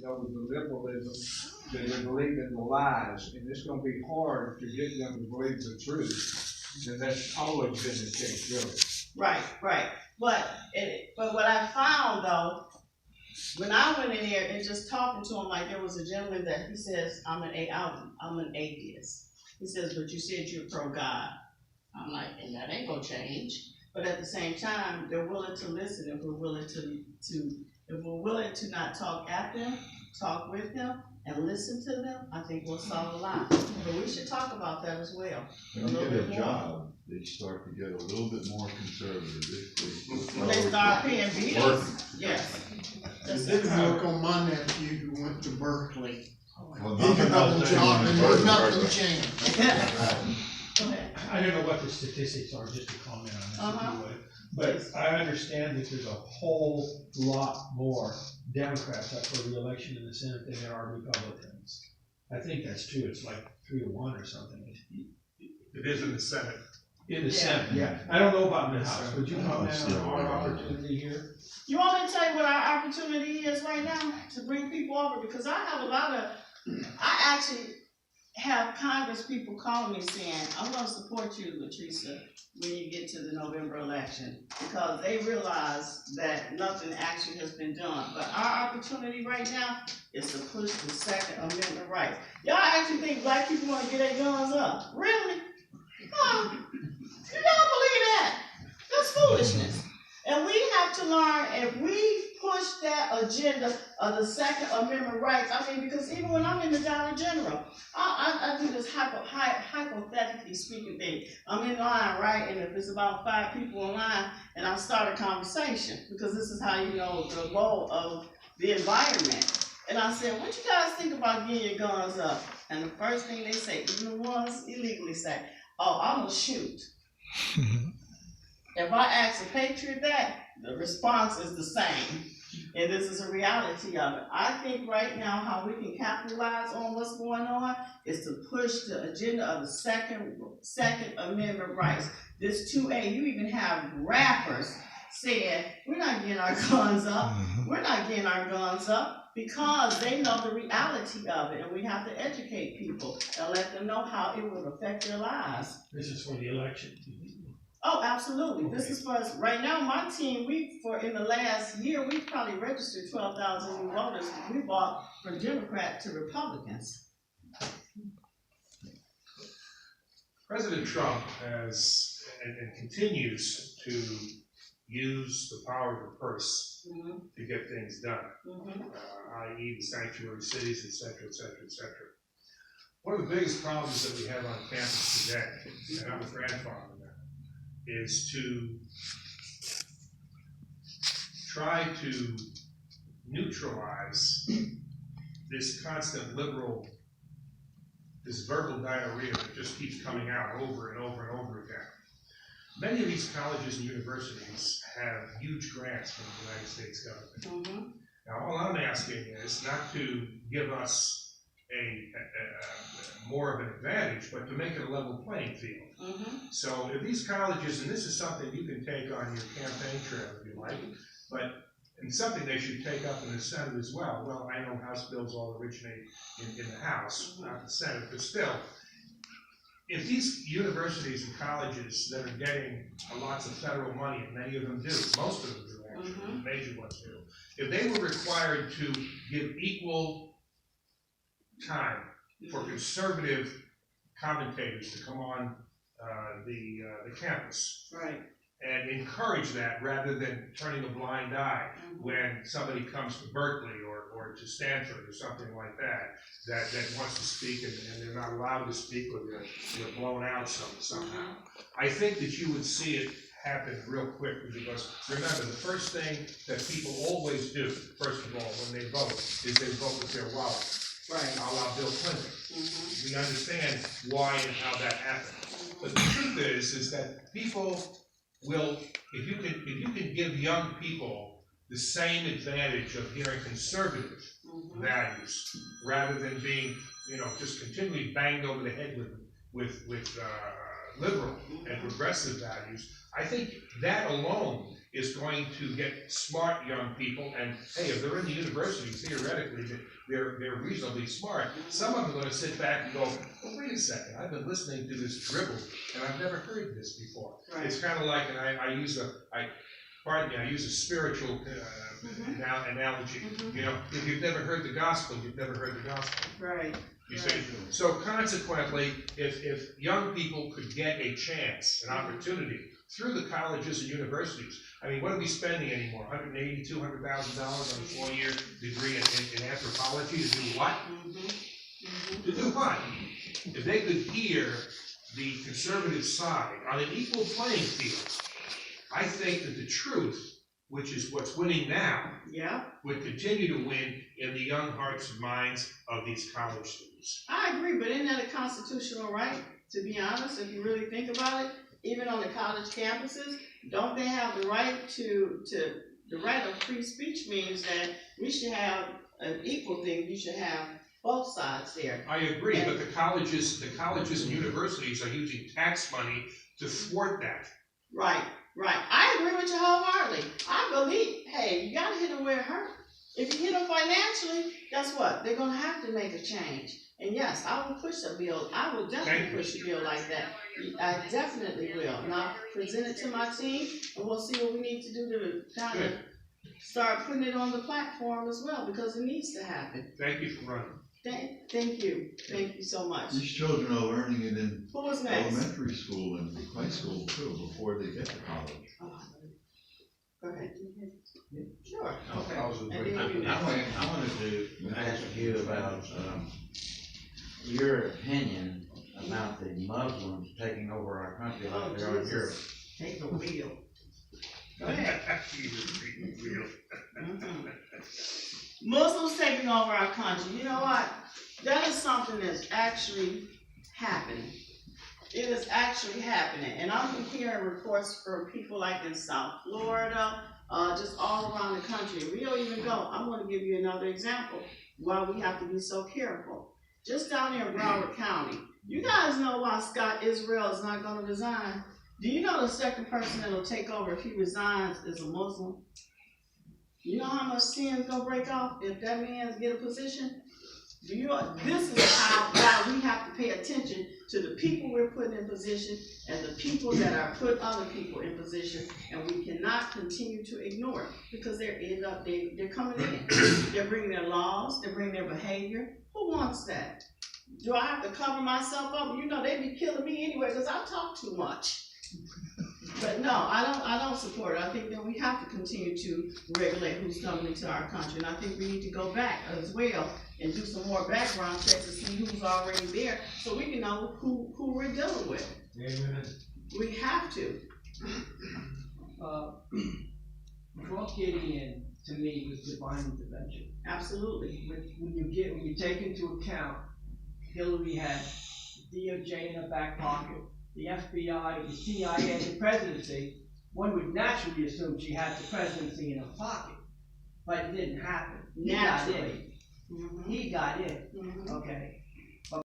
with the liberalism, that they believe in the lies, and it's going to be hard to get them to believe the truth. And that's always been the case, really. Right. But what I found though, when I went in there and just talking to him, like there was a gentleman that he says, I'm an atheist. He says, but you said you're pro-God. I'm like, and that ain't gonna change. But at the same time, they're willing to listen if we're willing to not talk at them, talk with them, and listen to them. I think we'll solve a lot. But we should talk about that as well. When you get a job, they start to get a little bit more conservative. When they start paying bills, yes. It didn't work on my nephew who went to Berkeley. Well, He got a job and there's nothing Berkeley. changed. I don't know what the statistics are, just to comment on this if you would. But I understand that there's a whole lot more Democrats up for re-election in the Senate than there are Republicans. I think that's true. It's like 3-1 or something. It is in the Senate. In the Senate, yeah. I don't know about in the House. Would you comment on our opportunity here? You want me to tell you what our opportunity is right now to bring people over? Because I actually have Congress people calling me saying, I'm going to support you, Lateresa, when you get to the November election, because they realize that nothing actually has been done. But our opportunity right now is to push the Second Amendment rights. Y'all actually think black people want to get their guns up? Really? Huh? You don't believe that? That's foolishness. And we have to learn, if we push that agenda of the Second Amendment rights, I mean, because even when I'm in the Dollar General, I do this hypothetically speaking thing. I'm in line, right? And if it's about 5 people in line, and I start a conversation, because this is how you know the role of the environment. And I said, what you guys think about getting your guns up? And the first thing they say, even the ones illegally say, oh, I'm gonna shoot. If I ask a patriot that, the response is the same. And this is a reality of it. I think right now how we can capitalize on what's going on is to push the agenda of the Second Amendment rights. This 2A, you even have rappers saying, we're not getting our guns up. We're not getting our guns up, because they know the reality of it. And we have to educate people and let them know how it will affect their lives. This is for the election. Oh, absolutely. Okay. This is for us. Right now, my team, in the last year, we've probably registered 12,000 new voters. We bought from Democrat to Republicans. President Trump has and continues to use the power of the purse to get things done, i.e. the sanctuary cities, et cetera, et cetera, et cetera. One of the biggest problems that we have on campus today, and I'm a grandfather now, is to try to neutralize this constant liberal, this verbal diarrhea that just keeps coming out over and over and over again. Many of these colleges and universities have huge grants from the United States government. Now, all I'm asking is not to give us more of an advantage, but to make it a level playing field. So if these colleges, and this is something you can take on your campaign trail if you like, but and something they should take up in the Senate as well. Well, I know House bills all originate in the House, not the Senate, but still, if these universities and colleges that are getting lots of federal money, and many of them do, most of them do actually, major ones do, if they were required to give equal time for conservative commentators to come on the campus, Right. and encourage that rather than turning a blind eye when somebody comes to Berkeley or to Stanford or something like that wants to speak and they're not allowed to speak, or they're blown out somehow. I think that you would see it happen real quickly, because remember, the first thing that people always do, first of all, when they vote, is they vote with their wallet. Right. A la Bill Clinton. We understand why and how that happened. But the truth is that people will, if you can give young people the same advantage of hearing conservative values, rather than being, just continually banged over the head with liberal and progressive values, I think that alone is going to get smart young people, and hey, if they're in the universities, theoretically, they're reasonably smart. Some of them are gonna sit back and go, well, wait a second, I've been listening to this dribble, and I've never heard this before. Right. It's kind of like, and I use a spiritual analogy. You know, if you've never heard the gospel, you've never heard the gospel. Right. You see? So consequently, if young people could get a chance, an opportunity, through the colleges and universities, I mean, what are we spending anymore? $180,000, $200,000 on a 4-year degree in anthropology to do what? To do what? If they could hear the conservative side on an equal playing field, I think that the truth, which is what's winning now, would continue to win in the young hearts and minds of these college students. I agree, but isn't that a constitutional right, to be honest, if you really think about it? Even on the college campuses, don't they have the right the right of free speech means that we should have an equal thing, you should have both sides there. I agree, but the colleges and universities are using tax money to thwart that. Right. I agree with you wholeheartedly. I believe, hey, you gotta hit them where it hurts. If you hit them financially, guess what? They're gonna have to make a change. And yes, I will push a bill. I will definitely push a bill like that. I definitely will. And I'll present it to my team, and we'll see what we need to do to kind of start putting it on the platform as well, because it needs to happen. Thank you for running. Thank you. Thank you so much. These children are learning it in Who was next? elementary school and high school too, before they get to college. Go ahead. Sure. Okay. I wanted to ask you about your opinion about the Muslims taking over our country like they are in Europe. Take the wheel. Go ahead. Muslims taking over our country. You know what? That is something that's actually happening. It is actually happening. And I'm hearing reports from people like in South Florida, just all around the country. We don't even go. I'm going to give you another example why we have to be so careful. Just down here in Broward County, you guys know why Scott Israel is not going to resign? Do you know the second person that will take over if he resigns is a Muslim? You know how much sin's going to break off if that man get a position? This is why we have to pay attention to the people we're putting in position and the people that are put other people in position, and we cannot continue to ignore it because they're coming in. They're bringing their laws, they're bringing their behavior. Who wants that? Do I have to cover myself up? You know, they'd be killing me anyway because I talk too much. But no, I don't support it. I think that we have to continue to regulate who's coming into our country, and I think we need to go back as well and do some more background checks to see who's already there, so we can know who we're dealing with. Amen. We have to. Trump getting in, to me, was divine intervention. Absolutely. When you take into account Hillary had the DOJ in her back pocket, the FBI, the CIA, the presidency, one would naturally assume she had the presidency in her pocket, but it didn't happen. He got in. Mm-hmm. He got in. Mm-hmm. Okay.